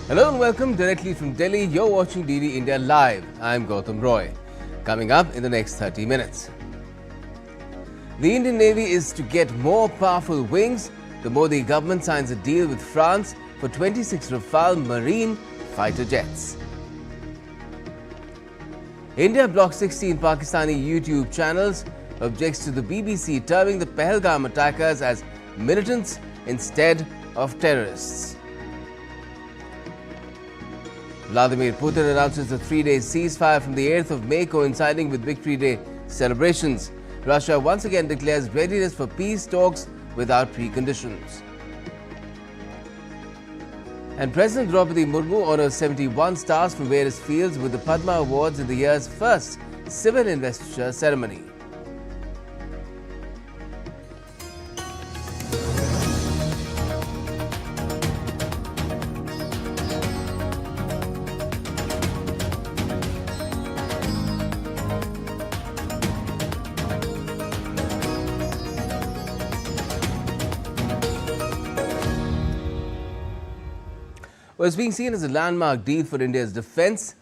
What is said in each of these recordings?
Hello and welcome directly from Delhi. You're watching DD India Live. I'm Gautam Roy. Coming up in the next 30 minutes. The Indian Navy is to get more powerful wings. The Modi government signs a deal with France for 26 Rafale marine fighter jets. India blocks 16 Pakistani YouTube channels, objects to the BBC terming the Pahalgam attackers as militants instead of terrorists. Vladimir Putin announces a 3-day ceasefire from the 8th of May coinciding with Victory Day celebrations. Russia once again declares readiness for peace talks without preconditions. And President Droupadi Murmu honors 71 stars from various fields with the Padma Awards in the year's first civil investiture ceremony. Well, it's being seen as a landmark deal for India's defence.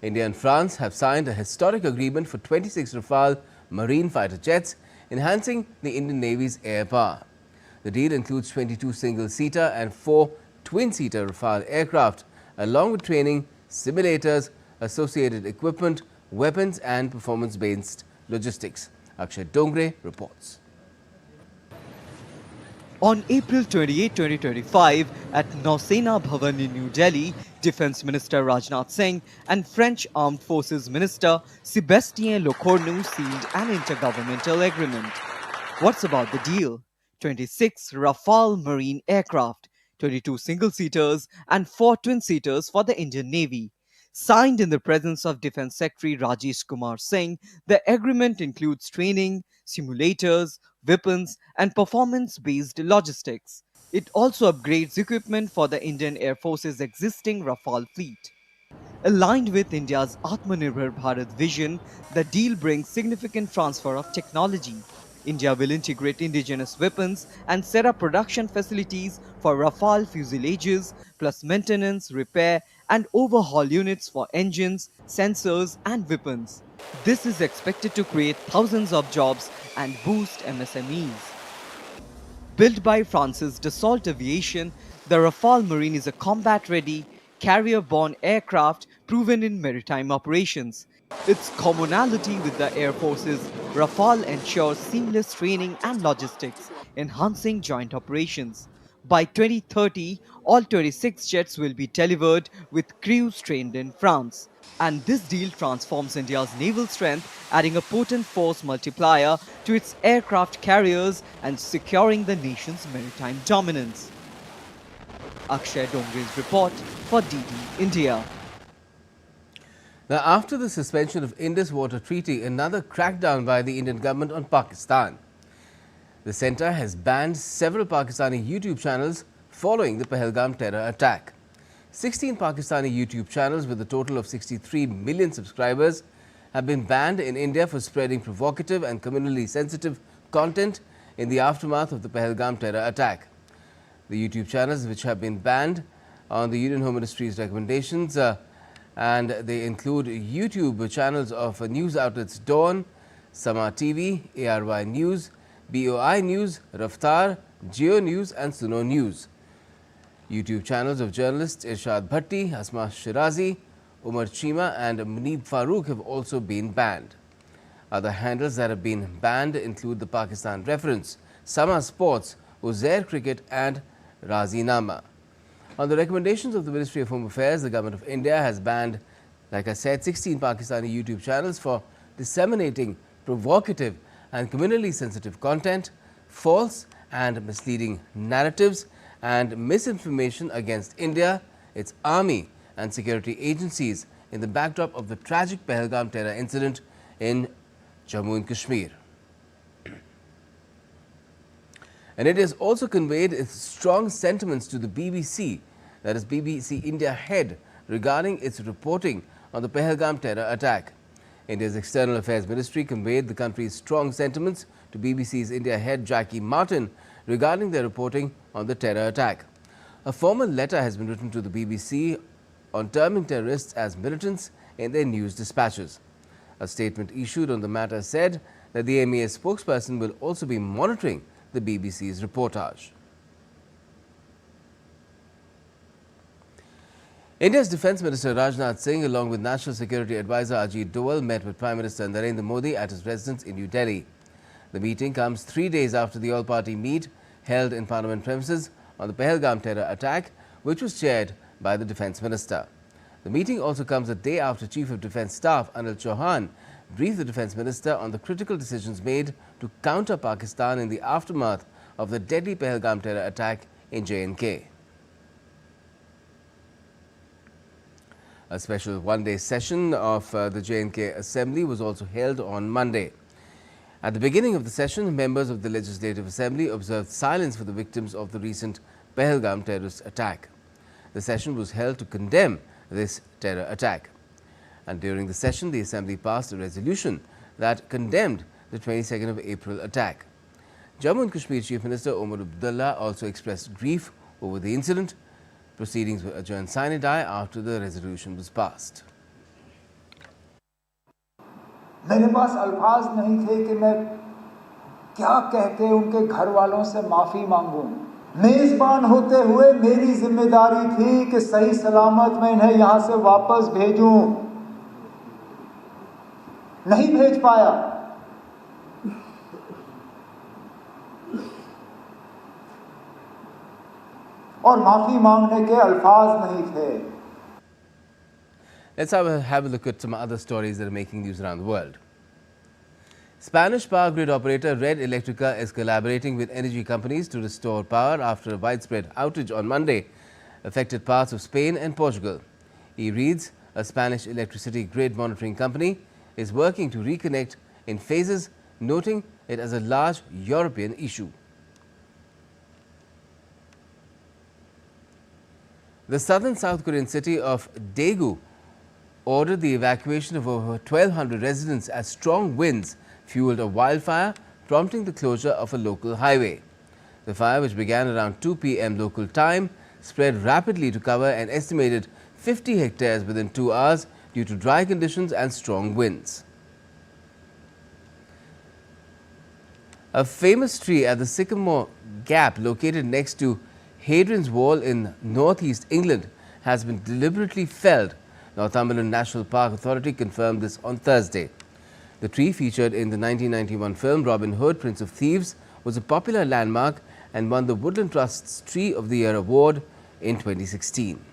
India and France have signed a historic agreement for 26 Rafale marine fighter jets, enhancing the Indian Navy's air power. The deal includes 22 single-seater and 4 twin-seater Rafale aircraft, along with training, simulators, associated equipment, weapons and performance-based logistics. Akshay Dongre reports. On April 28, 2025, at Nausena Bhavan in New Delhi, Defence Minister Rajnath Singh and French Armed Forces Minister Sébastien Lecornu sealed an intergovernmental agreement. What's about the deal? 26 Rafale marine aircraft, 22 single-seaters and 4 twin-seaters for the Indian Navy. Signed in the presence of Defence Secretary Rajesh Kumar Singh, the agreement includes training, simulators, weapons and performance-based logistics. It also upgrades equipment for the Indian Air Force's existing Rafale fleet. Aligned with India's Atmanirbhar Bharat vision, the deal brings significant transfer of technology. India will integrate indigenous weapons and set up production facilities for Rafale fuselages, plus maintenance, repair and overhaul units for engines, sensors and weapons. This is expected to create thousands of jobs and boost MSMEs. Built by France's Dassault Aviation, the Rafale Marine is a combat-ready, carrier-borne aircraft proven in maritime operations. Its commonality with the Air Force's Rafale ensures seamless training and logistics, enhancing joint operations. By 2030, all 26 jets will be delivered with crews trained in France. And this deal transforms India's naval strength, adding a potent force multiplier to its aircraft carriers and securing the nation's maritime dominance. Akshay Dongre's report for DD India. Now, after the suspension of Indus Water Treaty, another crackdown by the Indian government on Pakistan. The centre has banned several Pakistani YouTube channels following the Pahalgam terror attack. 16 Pakistani YouTube channels with a total of 63 million subscribers have been banned in India for spreading provocative and communally sensitive content in the aftermath of the Pahalgam terror attack. The YouTube channels which have been banned on the Union Home Ministry's recommendations and they include YouTube channels of news outlets Dawn, Sama TV, ARY News, BOI News, Rafale, Geo News and Suno News. YouTube channels of journalists Irshad Bhatti, Asma Shirazi, Umar Chima and Munib Farooq have also been banned. Other handles that have been banned include the Pakistan Reference, Sama Sports, Uzair Cricket and Razi Nama. On the recommendations of the Ministry of Home Affairs, the Government of India has banned, like I said, 16 Pakistani YouTube channels for disseminating provocative and communally sensitive content, false and misleading narratives and misinformation against India, its army and security agencies in the backdrop of the tragic Pahalgam terror incident in Jammu and Kashmir. And it has also conveyed its strong sentiments to the BBC, that is BBC India head, regarding its reporting on the Pahalgam terror attack. India's External Affairs Ministry conveyed the country's strong sentiments to BBC's India head Jackie Martin regarding their reporting on the terror attack. A formal letter has been written to the BBC on terming terrorists as militants in their news dispatches. A statement issued on the matter said that the MEA spokesperson will also be monitoring the BBC's reportage. India's Defence Minister Rajnath Singh, along with National Security Advisor Ajit Doval, met with Prime Minister Narendra Modi at his residence in New Delhi. The meeting comes 3 days after the all-party meet held in Parliament premises on the Pahalgam terror attack, which was chaired by the Defence Minister. The meeting also comes a day after Chief of Defence Staff Anil Chauhan briefed the Defence Minister on the critical decisions made to counter Pakistan in the aftermath of the deadly Pahalgam terror attack in J&K. A special one-day session of the J&K Assembly was also held on Monday. At the beginning of the session, members of the Legislative Assembly observed silence for the victims of the recent Pahalgam terrorist attack. The session was held to condemn this terror attack. And during the session, the Assembly passed a resolution that condemned the 22nd of April attack. Jammu and Kashmir Chief Minister Omar Abdullah also expressed grief over the incident. Proceedings were adjourned sine die after the resolution was passed. मेरे पास अल्फाज नहीं थे कि मैं क्या कह के उनके घर वालों से माफ़ी मांगूं। मेज़बान होते हुए मेरी जिम्मेदारी थी कि सही सलामत मैं इन्हें यहाँ से वापस भेजूं। नहीं भेज पाया। और माफ़ी मांगने के अल्फाज नहीं थे। Let's have a look at some other stories that are making news around the world. Spanish power grid operator Red Electrica is collaborating with energy companies to restore power after a widespread outage on Monday affected parts of Spain and Portugal. E-Reads, a Spanish electricity grid monitoring company, is working to reconnect in phases, noting it as a large European issue. The southern South Korean city of Daegu ordered the evacuation of over 1,200 residents as strong winds fueled a wildfire, prompting the closure of a local highway. The fire, which began around 2 p.m. local time, spread rapidly to cover an estimated 50 hectares within 2 hours due to dry conditions and strong winds. A famous tree at the Sycamore Gap, located next to Hadrian's Wall in northeast England, has been deliberately felled. Northumberland National Park Authority confirmed this on Thursday. The tree, featured in the 1991 film Robin Hood, Prince of Thieves, was a popular landmark and won the Woodland Trust's Tree of the Year award in 2016.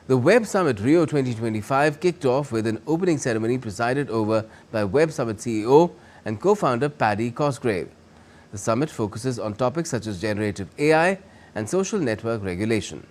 The Web Summit Rio 2025 kicked off with an opening ceremony presided over by Web Summit CEO and co-founder Paddy Cosgrave. The summit focuses on topics such as generative AI and social network regulation.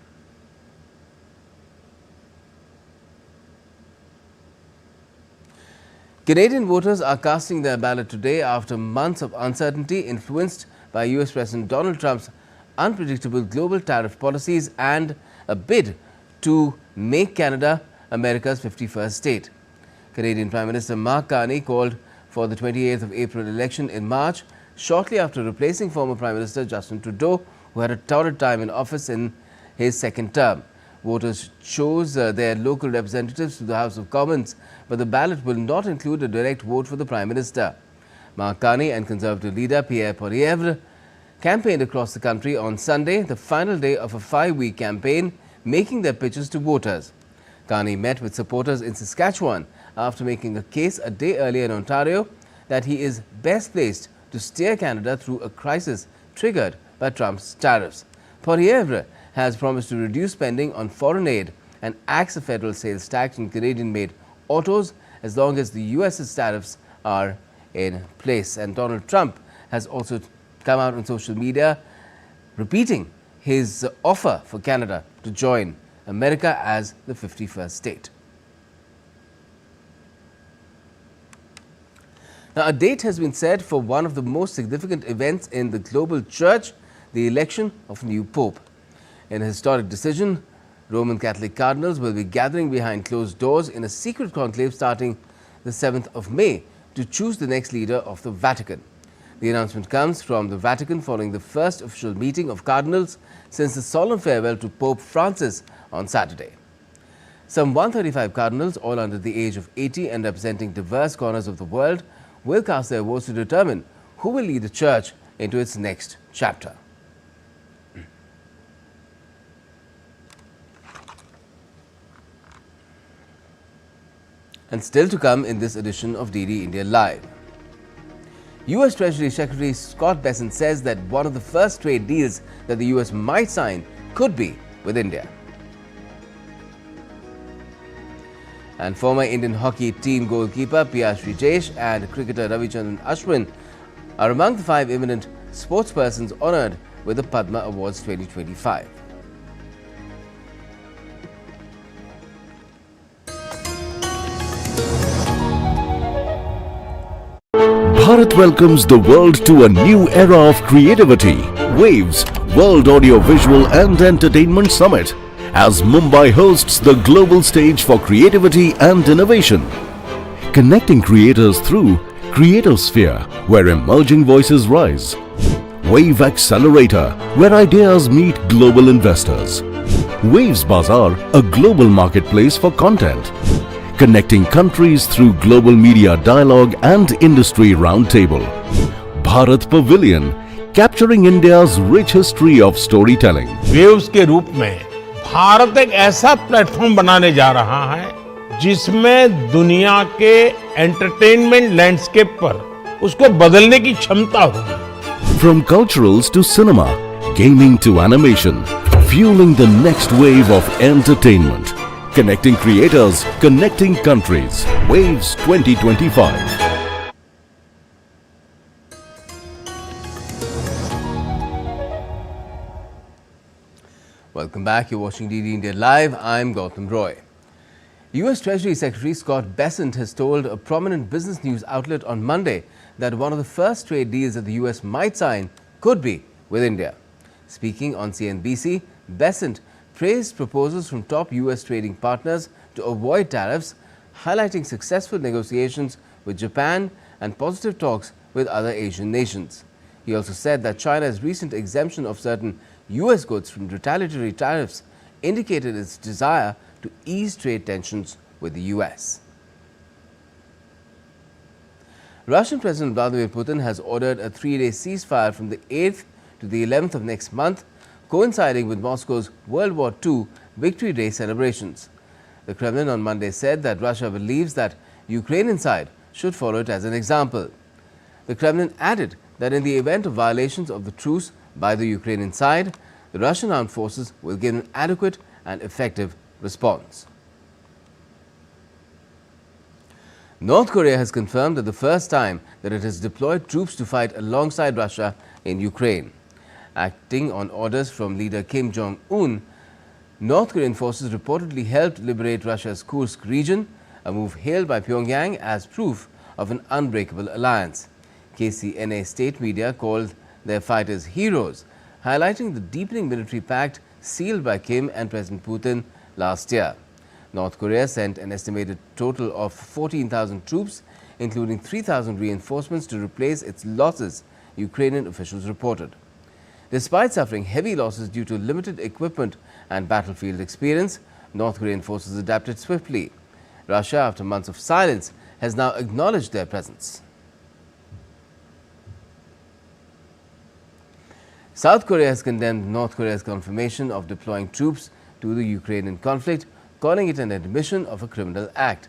Canadian voters are casting their ballot today after months of uncertainty influenced by US President Donald Trump's unpredictable global tariff policies and a bid to make Canada America's 51st state. Canadian Prime Minister Mark Carney called for the 28th of April election in March, shortly after replacing former Prime Minister Justin Trudeau, who had a torrid time in office in his second term. Voters chose their local representatives to the House of Commons, but the ballot will not include a direct vote for the Prime Minister. Mark Carney and Conservative leader Pierre Poilievre campaigned across the country on Sunday, the final day of a 5-week campaign, making their pitches to voters. Carney met with supporters in Saskatchewan after making a case a day earlier in Ontario that he is best placed to steer Canada through a crisis triggered by Trump's tariffs. Poilievre has promised to reduce spending on foreign aid and axe a federal sales tax on Canadian-made autos as long as the US's tariffs are in place. And Donald Trump has also come out on social media repeating his offer for Canada to join America as the 51st state. Now, a date has been set for one of the most significant events in the global church, the election of a new pope. In a historic decision, Roman Catholic cardinals will be gathering behind closed doors in a secret conclave starting the 7th of May to choose the next leader of the Vatican. The announcement comes from the Vatican following the first official meeting of cardinals since the solemn farewell to Pope Francis on Saturday. Some 135 cardinals, all under the age of 80 and representing diverse corners of the world, will cast their votes to determine who will lead the Church into its next chapter. And still to come in this edition of DD India Live. US Treasury Secretary Scott Bessent says that one of the first trade deals that the US might sign could be with India. And former Indian hockey team goalkeeper Piyashri Jayesh and cricketer Ravichandran Ashwin are among the 5 eminent sportspersons honoured with the Padma Awards 2025. Bharat welcomes the world to a new era of creativity. Waves World Audio-Visual and Entertainment Summit as Mumbai hosts the global stage for creativity and innovation. Connecting creators through Creatosphere, where emerging voices rise. Wave Accelerator, where ideas meet global investors. Waves Bazaar, a global marketplace for content. Connecting countries through global media dialogue and industry roundtable. Bharat Pavilion, capturing India's rich history of storytelling. Waves के रूप में भारत एक ऐसा platform बनाने जा रहा है जिसमें दुनिया के एंटरटेनमेंट लैंडस्केप पर उसको बदलने की क्षमता होगी। From culturals to cinema, gaming to animation, fueling the next wave of entertainment. Connecting creators, connecting countries. Waves 2025. Welcome back. You're watching DD India Live. I'm Gautam Roy. US Treasury Secretary Scott Bessent has told a prominent business news outlet on Monday that one of the first trade deals that the US might sign could be with India. Speaking on CNBC, Bessent praised proposals from top US trading partners to avoid tariffs, highlighting successful negotiations with Japan and positive talks with other Asian nations. He also said that China's recent exemption of certain US goods from retaliatory tariffs indicated its desire to ease trade tensions with the US. Russian President Vladimir Putin has ordered a 3-day ceasefire from the 8th to the 11th of next month, coinciding with Moscow's World War II Victory Day celebrations. The Kremlin on Monday said that Russia believes that Ukrainian side should follow it as an example. The Kremlin added that in the event of violations of the truce by the Ukrainian side, the Russian armed forces will give an adequate and effective response. North Korea has confirmed that the first time that it has deployed troops to fight alongside Russia in Ukraine. Acting on orders from leader Kim Jong-un, North Korean forces reportedly helped liberate Russia's Kursk region, a move hailed by Pyongyang as proof of an unbreakable alliance. KCNA state media called their fighters heroes, highlighting the deepening military pact sealed by Kim and President Putin last year. North Korea sent an estimated total of 14,000 troops, including 3,000 reinforcements to replace its losses, Ukrainian officials reported. Despite suffering heavy losses due to limited equipment and battlefield experience, North Korean forces adapted swiftly. Russia, after months of silence, has now acknowledged their presence. South Korea has condemned North Korea's confirmation of deploying troops to the Ukrainian conflict, calling it an admission of a criminal act.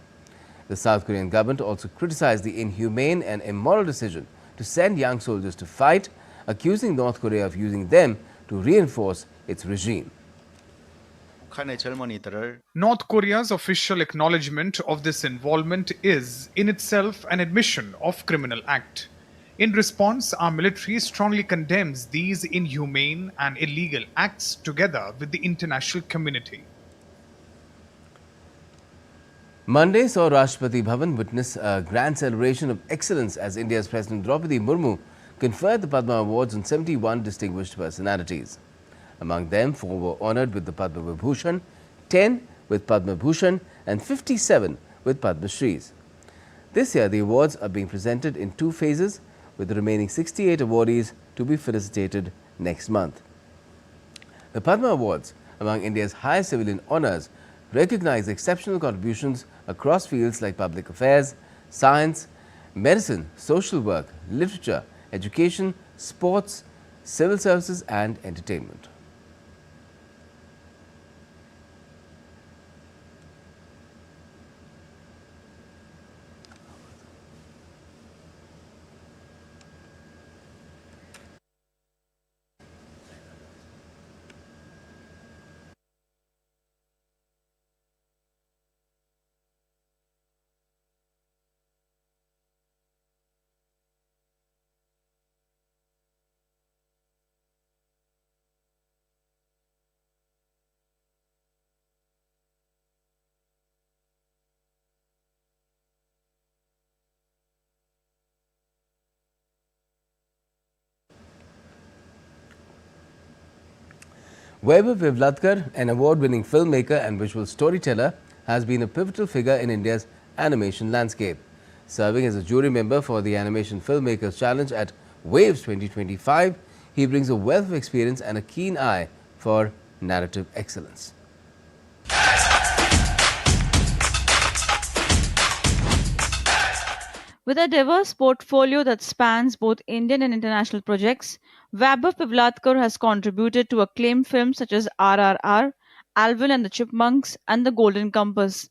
The South Korean government also criticized the inhumane and immoral decision to send young soldiers to fight, accusing North Korea of using them to reinforce its regime. North Korea's official acknowledgement of this involvement is, in itself, an admission of criminal act. In response, our military strongly condemns these inhumane and illegal acts together with the international community. Monday saw Rashtrapati Bhavan witness a grand celebration of excellence as India's President Droupadi Murmu conferred the Padma Awards on 71 distinguished personalities. Among them, 4 were honoured with the Padma Vibhushan, 10 with Padma Bhushan and 57 with Padma Shris. This year, the awards are being presented in 2 phases, with the remaining 68 awardees to be felicitated next month. The Padma Awards, among India's highest civilian honours, recognize exceptional contributions across fields like public affairs, science, medicine, social work, literature, education, sports, civil services and entertainment. Vaibhav Vivladkar, an award-winning filmmaker and visual storyteller, has been a pivotal figure in India's animation landscape. Serving as a jury member for the Animation Filmmakers Challenge at Waves 2025, he brings a wealth of experience and a keen eye for narrative excellence. With a diverse portfolio that spans both Indian and international projects, Vaibhav Vivladkar has contributed to acclaimed films such as RRR, Alvin and the Chipmunks, and The Golden Compass.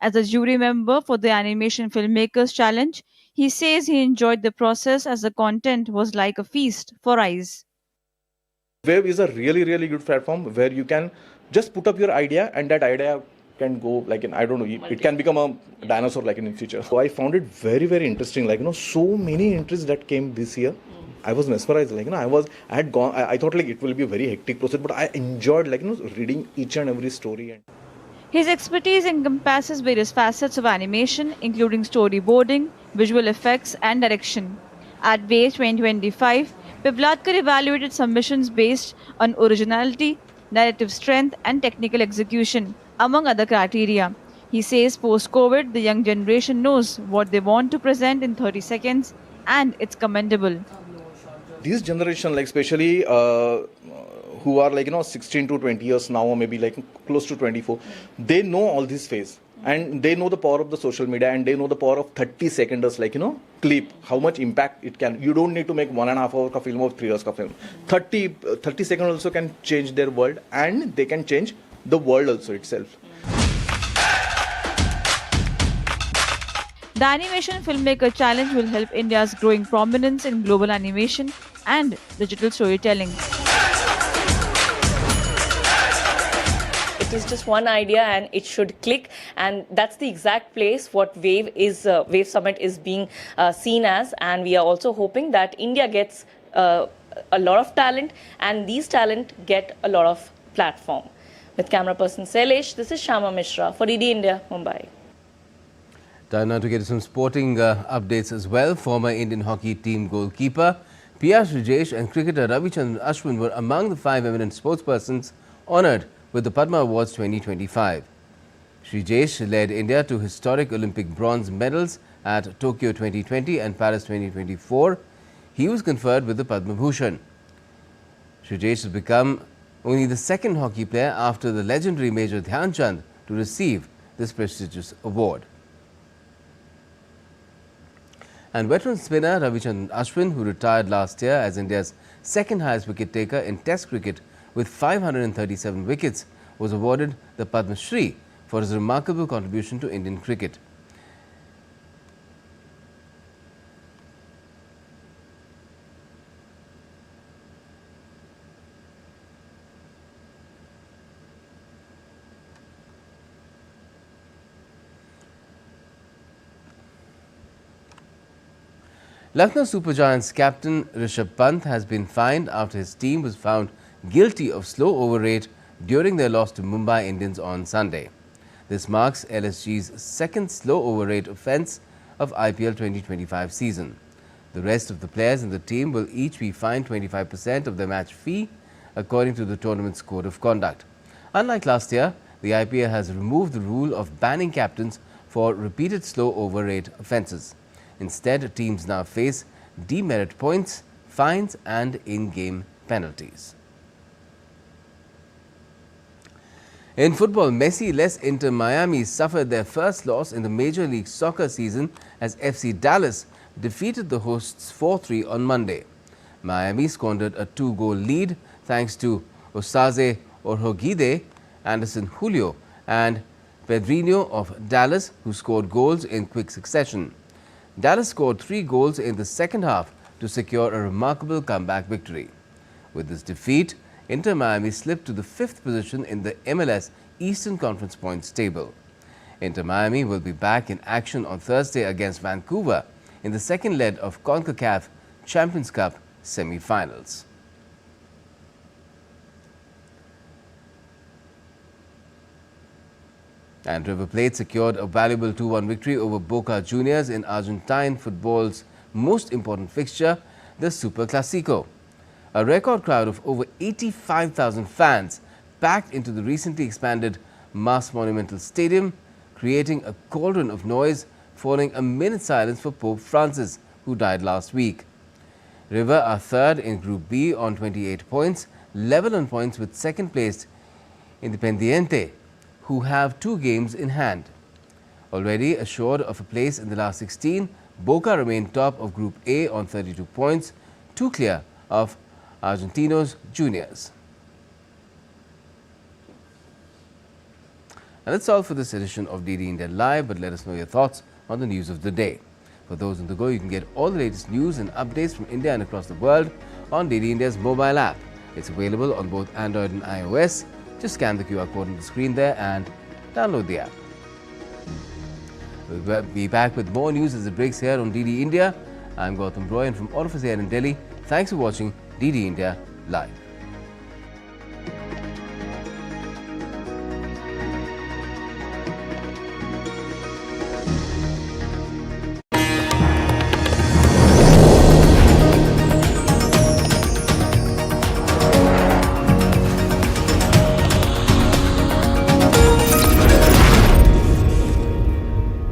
As a jury member for the Animation Filmmakers Challenge, he says he enjoyed the process as the content was like a feast for eyes. Wave is a really good platform where you can just put up your idea and that idea can go like in, I don't know, it can become a dinosaur like in the future. So I found it very interesting, like, so many entries that came this year. I was mesmerized, like, I thought like it will be a very hectic process, but I enjoyed like, reading each and every story. His expertise encompasses various facets of animation, including storyboarding, visual effects, and direction. At Waves 2025, Vivladkar evaluated submissions based on originality, narrative strength, and technical execution, among other criteria. He says post-COVID, the young generation knows what they want to present in 30 seconds, and it's commendable. This generation, like especially who are like 16 to 20 years now, or maybe like close to 24, they know all this phase, and they know the power of the social media, and they know the power of 30 seconds, like clip, how much impact it can. You don't need to make 1.5 hour ka film or 3 hours ka film. 30 seconds also can change their world, and they can change the world also itself. The Animation Filmmaker Challenge will help India's growing prominence in global animation and digital storytelling. It is just one idea and it should click, and that's the exact place what Wave Summit is being seen as, and we are also hoping that India gets a lot of talent and these talent get a lot of platform. With camera person Sailesh, this is Shama Mishra for DD India, Mumbai. Time now to get some sporting updates as well. Former Indian hockey team goalkeeper PR Srijesh and cricketer Ravichandran Ashwin were among the 5 eminent sportspersons honoured with the Padma Awards 2025. Srijesh led India to historic Olympic bronze medals at Tokyo 2020 and Paris 2024. He was conferred with the Padma Bhushan. Srijesh has become only the second hockey player after the legendary Major Dhyan Chand to receive this prestigious award. And veteran spinner Ravichandran Ashwin, who retired last year as India's second highest wicket taker in Test cricket with 537 wickets, was awarded the Padma Shri for his remarkable contribution to Indian cricket. Lucknow Super Giants captain Rishabh Pant has been fined after his team was found guilty of slow over rate during their loss to Mumbai Indians on Sunday. This marks LSG's second slow over rate offence of IPL 2025 season. The rest of the players in the team will each be fined 25% of their match fee, according to the tournament's code of conduct. Unlike last year, the IPL has removed the rule of banning captains for repeated slow over rate offences. Instead, teams now face demerit points, fines and in-game penalties. In football, Messi-less Inter Miami suffered their first loss in the Major League Soccer season as FC Dallas defeated the hosts 4-3 on Monday. Miami squandered a 2-goal lead thanks to Osaze Orhogide, Anderson Julio and Pedrinho of Dallas, who scored goals in quick succession. Dallas scored 3 goals in the second half to secure a remarkable comeback victory. With this defeat, Inter Miami slipped to the 5th position in the MLS Eastern Conference points table. Inter Miami will be back in action on Thursday against Vancouver in the second leg of CONCACAF Champions Cup semi-finals. And River Plate secured a valuable 2-1 victory over Boca Juniors in Argentine football's most important fixture, the Super Clasico. A record crowd of over 85,000 fans packed into the recently expanded Mas Monumental Stadium, creating a cauldron of noise following a minute's silence for Pope Francis, who died last week. River are third in Group B on 28 points, level on points with second-placed Independiente, who have 2 games in hand. Already assured of a place in the last 16, Boca remain top of Group A on 32 points, 2 clear of Argentinos Juniors. And that's all for this edition of DD India Live, but let us know your thoughts on the news of the day. For those on the go, you can get all the latest news and updates from India and across the world on DD India's mobile app. It's available on both Android and iOS. Just scan the QR code on the screen there and download the app. We'll be back with more news as it breaks here on DD India. I'm Gautam Roy, and from all of us here in Delhi, thanks for watching DD India Live.